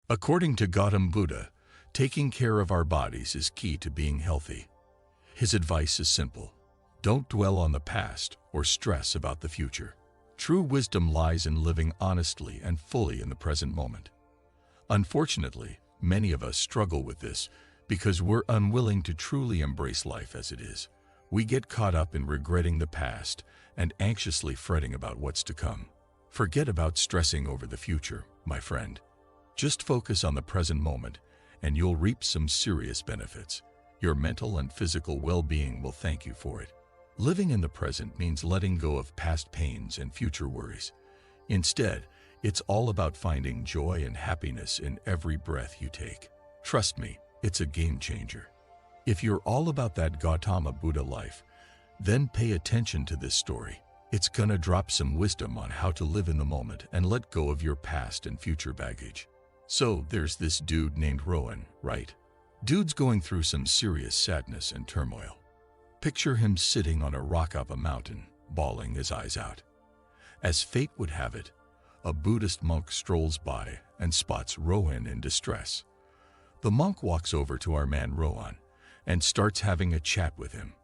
According to Gautam Buddha, taking care of our bodies is key to being healthy. His advice is simple. Don't dwell on the past or stress about the future. True wisdom lies in living honestly and fully in the present moment. Unfortunately, many of us struggle with this because we're unwilling to truly embrace life as it is. We get caught up in regretting the past and anxiously fretting about what's to come. Forget about stressing over the future, my friend. Just focus on the present moment and you'll reap some serious benefits. Your mental and physical well-being will thank you for it. Living in the present means letting go of past pains and future worries. Instead, it's all about finding joy and happiness in every breath you take. Trust me, it's a game changer. If you're all about that Gautama Buddha life, then pay attention to this story. It's gonna drop some wisdom on how to live in the moment and let go of your past and future baggage. So there's this dude named Rowan, right? Dude's going through some serious sadness and turmoil. Picture him sitting on a rock up a mountain, bawling his eyes out. As fate would have it, a Buddhist monk strolls by and spots Rowan in distress. The monk walks over to our man Rowan and starts having a chat with him.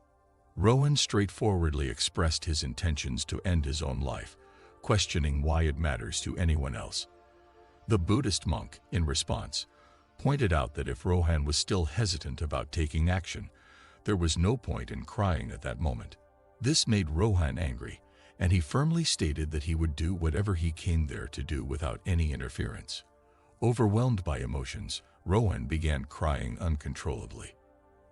Rowan straightforwardly expressed his intentions to end his own life, questioning why it matters to anyone else. The Buddhist monk, in response, pointed out that if Rowan was still hesitant about taking action, there was no point in crying at that moment. This made Rowan angry, and he firmly stated that he would do whatever he came there to do without any interference. Overwhelmed by emotions, Rowan began crying uncontrollably.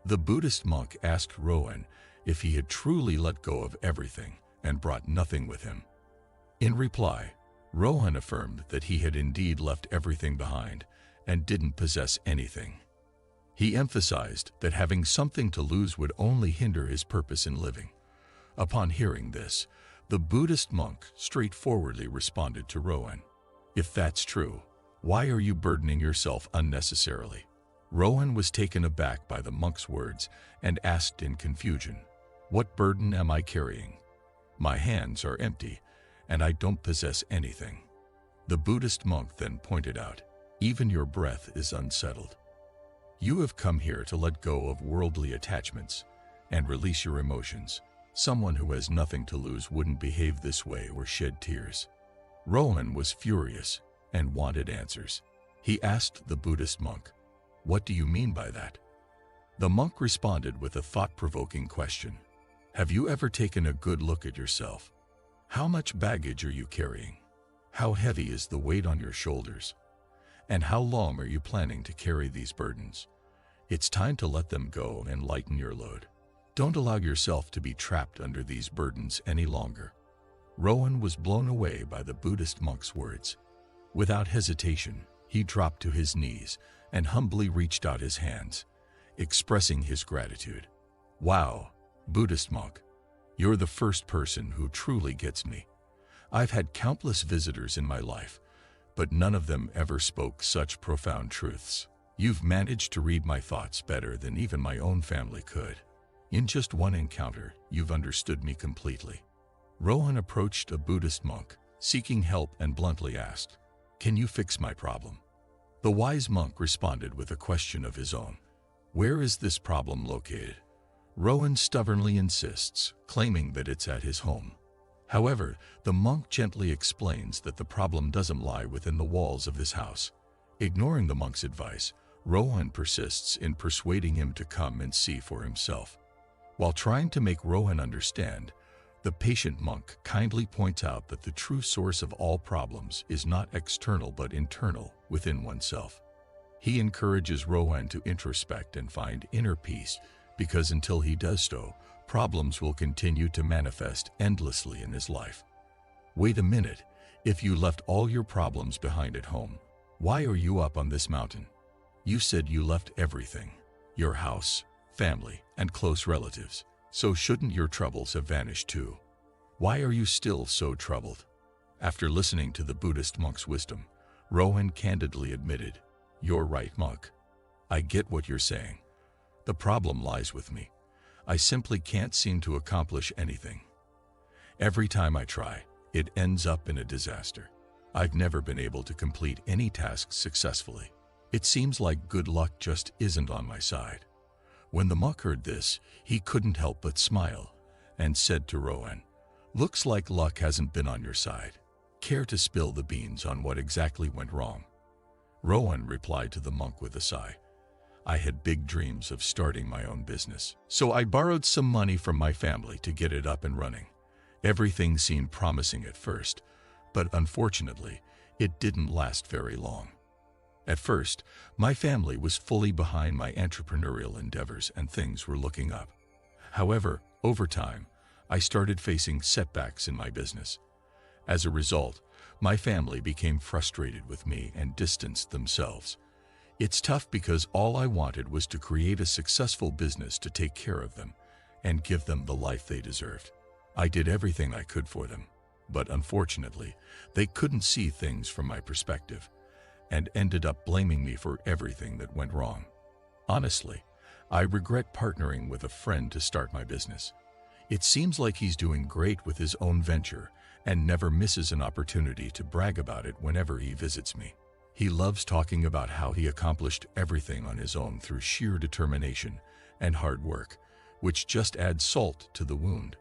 The Buddhist monk asked Rowan if he had truly let go of everything and brought nothing with him. In reply, Rowan affirmed that he had indeed left everything behind and didn't possess anything. He emphasized that having something to lose would only hinder his purpose in living. Upon hearing this, the Buddhist monk straightforwardly responded to Rowan, "If that's true, why are you burdening yourself unnecessarily?" Rowan was taken aback by the monk's words and asked in confusion, "What burden am I carrying? My hands are empty, and I don't possess anything." The Buddhist monk then pointed out, "Even your breath is unsettled. You have come here to let go of worldly attachments and release your emotions. Someone who has nothing to lose wouldn't behave this way or shed tears." Rowan was furious and wanted answers. He asked the Buddhist monk, "What do you mean by that?" The monk responded with a thought-provoking question. "Have you ever taken a good look at yourself? How much baggage are you carrying? How heavy is the weight on your shoulders? And how long are you planning to carry these burdens? It's time to let them go and lighten your load. Don't allow yourself to be trapped under these burdens any longer." Rowan was blown away by the Buddhist monk's words. Without hesitation, he dropped to his knees and humbly reached out his hands, expressing his gratitude. "Wow, Buddhist monk, you're the first person who truly gets me. I've had countless visitors in my life, but none of them ever spoke such profound truths. You've managed to read my thoughts better than even my own family could. In just one encounter, you've understood me completely." Rowan approached a Buddhist monk, seeking help, and bluntly asked, "Can you fix my problem?" The wise monk responded with a question of his own. "Where is this problem located?" Rowan stubbornly insists, claiming that it's at his home. However, the monk gently explains that the problem doesn't lie within the walls of his house. Ignoring the monk's advice, Rowan persists in persuading him to come and see for himself. While trying to make Rowan understand, the patient monk kindly points out that the true source of all problems is not external but internal, within oneself. He encourages Rowan to introspect and find inner peace, because until he does so, problems will continue to manifest endlessly in his life. Wait a minute, if you left all your problems behind at home, why are you up on this mountain? You said you left everything, your house, family, and close relatives, so shouldn't your troubles have vanished too? Why are you still so troubled? After listening to the Buddhist monk's wisdom, Rowan candidly admitted, "You're right, monk. I get what you're saying. The problem lies with me. I simply can't seem to accomplish anything. Every time I try, it ends up in a disaster. I've never been able to complete any tasks successfully. It seems like good luck just isn't on my side." When the monk heard this, he couldn't help but smile and said to Rohan, "Looks like luck hasn't been on your side. Care to spill the beans on what exactly went wrong?" Rohan replied to the monk with a sigh, "I had big dreams of starting my own business, so I borrowed some money from my family to get it up and running. Everything seemed promising at first, but unfortunately, it didn't last very long. At first, my family was fully behind my entrepreneurial endeavors and things were looking up. However, over time, I started facing setbacks in my business. As a result, my family became frustrated with me and distanced themselves. It's tough because all I wanted was to create a successful business to take care of them and give them the life they deserved. I did everything I could for them, but unfortunately, they couldn't see things from my perspective and ended up blaming me for everything that went wrong. Honestly, I regret partnering with a friend to start my business. It seems like he's doing great with his own venture and never misses an opportunity to brag about it whenever he visits me. He loves talking about how he accomplished everything on his own through sheer determination and hard work, which just adds salt to the wound.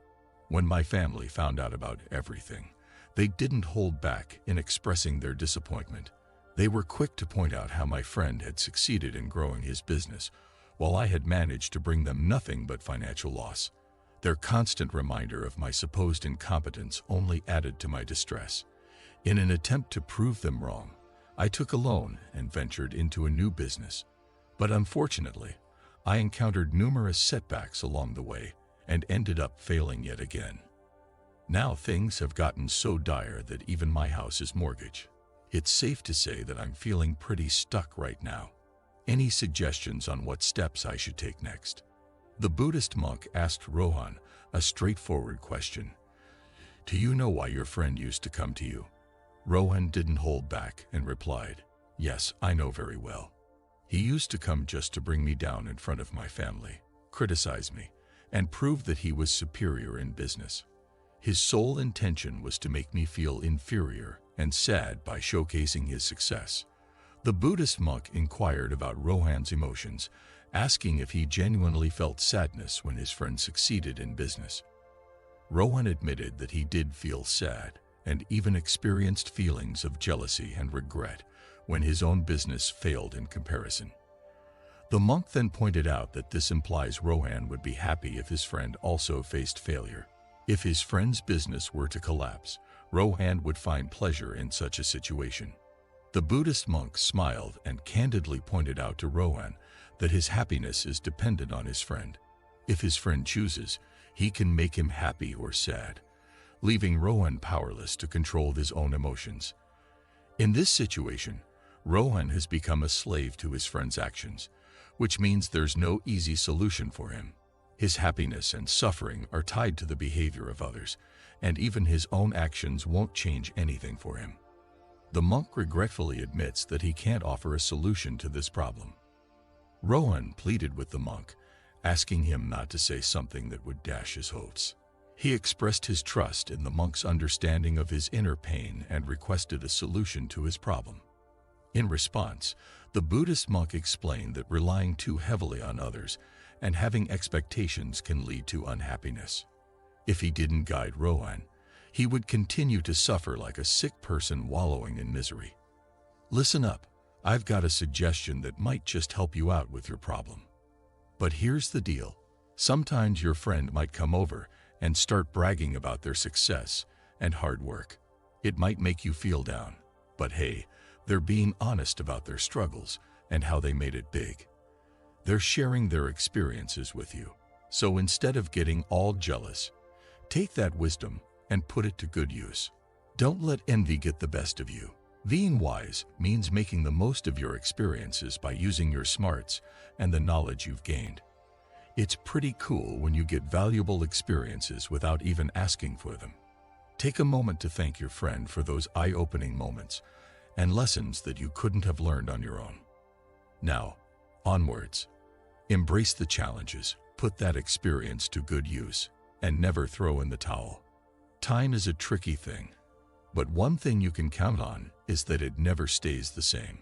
When my family found out about everything, they didn't hold back in expressing their disappointment. They were quick to point out how my friend had succeeded in growing his business, while I had managed to bring them nothing but financial loss. Their constant reminder of my supposed incompetence only added to my distress. In an attempt to prove them wrong, I took a loan and ventured into a new business. But unfortunately, I encountered numerous setbacks along the way and ended up failing yet again. Now things have gotten so dire that even my house is mortgaged. It's safe to say that I'm feeling pretty stuck right now. Any suggestions on what steps I should take next?" The Buddhist monk asked Rohan a straightforward question. "Do you know why your friend used to come to you?" Rohan didn't hold back and replied, "Yes, I know very well. He used to come just to bring me down in front of my family, criticize me, and prove that he was superior in business. His sole intention was to make me feel inferior and sad by showcasing his success." The Buddhist monk inquired about Rohan's emotions, asking if he genuinely felt sadness when his friend succeeded in business. Rohan admitted that he did feel sad and even experienced feelings of jealousy and regret when his own business failed in comparison. The monk then pointed out that this implies Rohan would be happy if his friend also faced failure. If his friend's business were to collapse, Rohan would find pleasure in such a situation. The Buddhist monk smiled and candidly pointed out to Rohan that his happiness is dependent on his friend. If his friend chooses, he can make him happy or sad, leaving Rohan powerless to control his own emotions. In this situation, Rohan has become a slave to his friend's actions, which means there's no easy solution for him. His happiness and suffering are tied to the behavior of others, and even his own actions won't change anything for him. The monk regretfully admits that he can't offer a solution to this problem. Rohan pleaded with the monk, asking him not to say something that would dash his hopes. He expressed his trust in the monk's understanding of his inner pain and requested a solution to his problem. In response, the Buddhist monk explained that relying too heavily on others and having expectations can lead to unhappiness. If he didn't guide Rohan, he would continue to suffer like a sick person wallowing in misery. "Listen up, I've got a suggestion that might just help you out with your problem. But here's the deal. Sometimes your friend might come over and start bragging about their success and hard work. It might make you feel down, but hey, they're being honest about their struggles and how they made it big. They're sharing their experiences with you. So instead of getting all jealous, take that wisdom and put it to good use. Don't let envy get the best of you. Being wise means making the most of your experiences by using your smarts and the knowledge you've gained. It's pretty cool when you get valuable experiences without even asking for them. Take a moment to thank your friend for those eye-opening moments and lessons that you couldn't have learned on your own. Now, onwards. Embrace the challenges, put that experience to good use, and never throw in the towel. Time is a tricky thing, but one thing you can count on is that it never stays the same.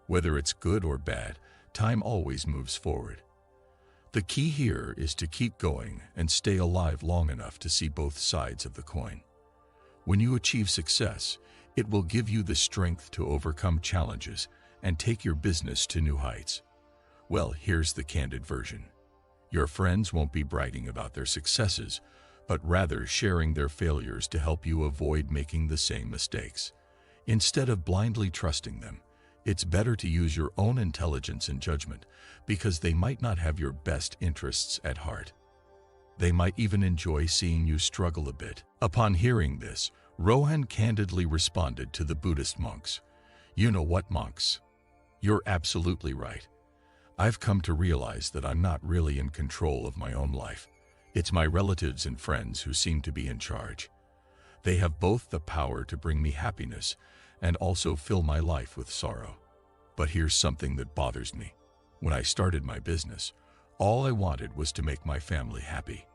Whether it's good or bad, time always moves forward. The key here is to keep going and stay alive long enough to see both sides of the coin. When you achieve success, it will give you the strength to overcome challenges and take your business to new heights. Well, here's the candid version. Your friends won't be bragging about their successes, but rather sharing their failures to help you avoid making the same mistakes. Instead of blindly trusting them, it's better to use your own intelligence and judgment, because they might not have your best interests at heart. They might even enjoy seeing you struggle a bit. Upon hearing this, Rohan candidly responded to the Buddhist monks. You know what, monks? You're absolutely right. I've come to realize that I'm not really in control of my own life. It's my relatives and friends who seem to be in charge. They have both the power to bring me happiness and also fill my life with sorrow. But here's something that bothers me. When I started my business, all I wanted was to make my family happy.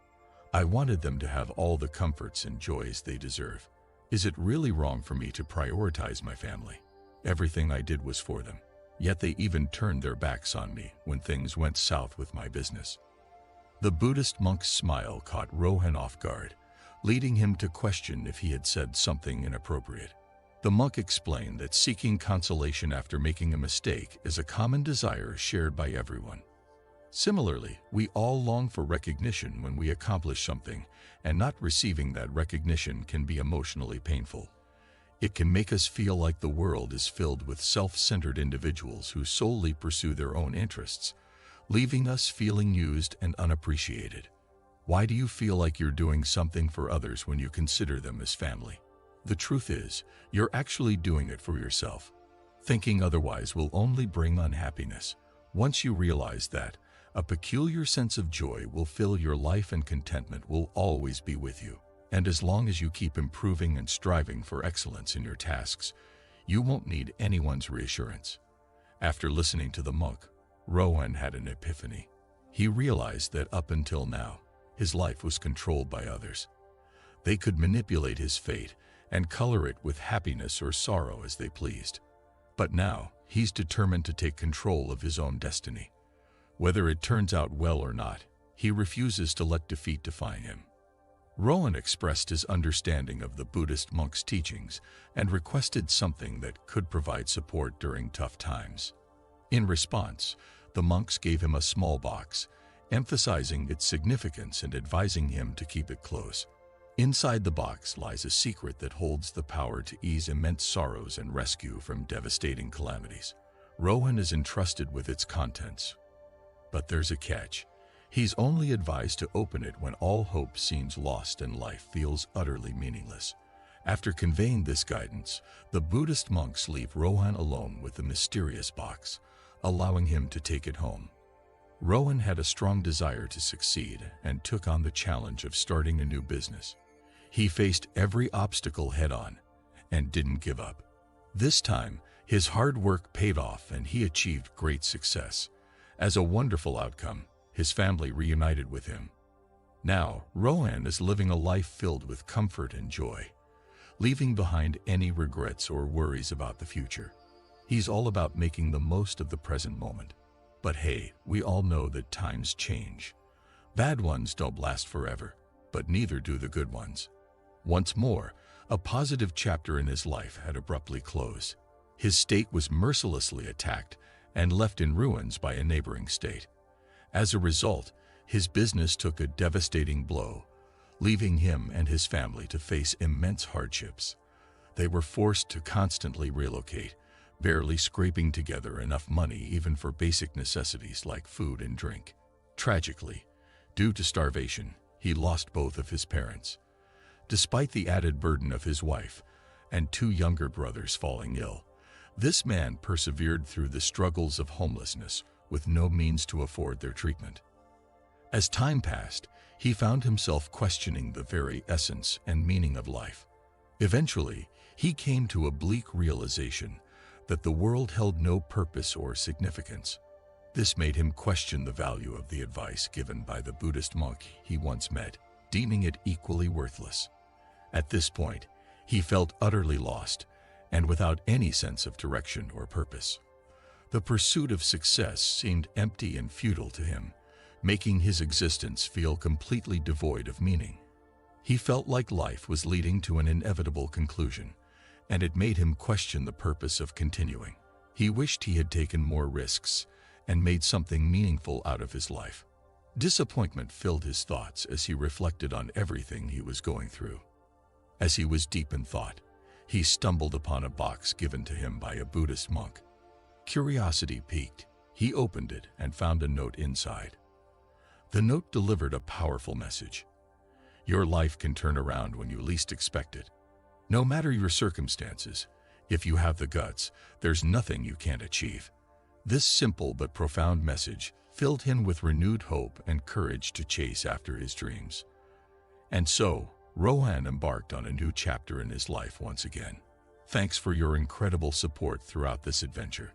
I wanted them to have all the comforts and joys they deserve. Is it really wrong for me to prioritize my family? Everything I did was for them. Yet they even turned their backs on me when things went south with my business. The Buddhist monk's smile caught Rohan off guard, leading him to question if he had said something inappropriate. The monk explained that seeking consolation after making a mistake is a common desire shared by everyone. Similarly, we all long for recognition when we accomplish something, and not receiving that recognition can be emotionally painful. It can make us feel like the world is filled with self-centered individuals who solely pursue their own interests, leaving us feeling used and unappreciated. Why do you feel like you're doing something for others when you consider them as family? The truth is, you're actually doing it for yourself. Thinking otherwise will only bring unhappiness. Once you realize that, a peculiar sense of joy will fill your life and contentment will always be with you. And as long as you keep improving and striving for excellence in your tasks, you won't need anyone's reassurance. After listening to the monk, Rohan had an epiphany. He realized that up until now, his life was controlled by others. They could manipulate his fate and color it with happiness or sorrow as they pleased. But now, he's determined to take control of his own destiny. Whether it turns out well or not, he refuses to let defeat define him. Rohan expressed his understanding of the Buddhist monk's teachings and requested something that could provide support during tough times. In response, the monks gave him a small box, emphasizing its significance and advising him to keep it close. Inside the box lies a secret that holds the power to ease immense sorrows and rescue from devastating calamities. Rohan is entrusted with its contents. But there's a catch. He's only advised to open it when all hope seems lost and life feels utterly meaningless. After conveying this guidance, the Buddhist monks leave Rohan alone with the mysterious box, allowing him to take it home. Rohan had a strong desire to succeed and took on the challenge of starting a new business. He faced every obstacle head-on and didn't give up. This time, his hard work paid off and he achieved great success. As a wonderful outcome, his family reunited with him. Now, Rohan is living a life filled with comfort and joy, leaving behind any regrets or worries about the future. He's all about making the most of the present moment. But hey, we all know that times change. Bad ones don't last forever, but neither do the good ones. Once more, a positive chapter in his life had abruptly closed. His state was mercilessly attacked and left in ruins by a neighboring state. As a result, his business took a devastating blow, leaving him and his family to face immense hardships. They were forced to constantly relocate, barely scraping together enough money even for basic necessities like food and drink. Tragically, due to starvation, he lost both of his parents. Despite the added burden of his wife and two younger brothers falling ill, this man persevered through the struggles of homelessness with no means to afford their treatment. As time passed, he found himself questioning the very essence and meaning of life. Eventually, he came to a bleak realization that the world held no purpose or significance. This made him question the value of the advice given by the Buddhist monk he once met, deeming it equally worthless. At this point, he felt utterly lost and without any sense of direction or purpose. The pursuit of success seemed empty and futile to him, making his existence feel completely devoid of meaning. He felt like life was leading to an inevitable conclusion, and it made him question the purpose of continuing. He wished he had taken more risks and made something meaningful out of his life. Disappointment filled his thoughts as he reflected on everything he was going through. As he was deep in thought, he stumbled upon a box given to him by a Buddhist monk. Curiosity piqued. He opened it and found a note inside. The note delivered a powerful message. Your life can turn around when you least expect it. No matter your circumstances, if you have the guts, there's nothing you can't achieve. This simple but profound message filled him with renewed hope and courage to chase after his dreams. And so, Rohan embarked on a new chapter in his life once again. Thanks for your incredible support throughout this adventure.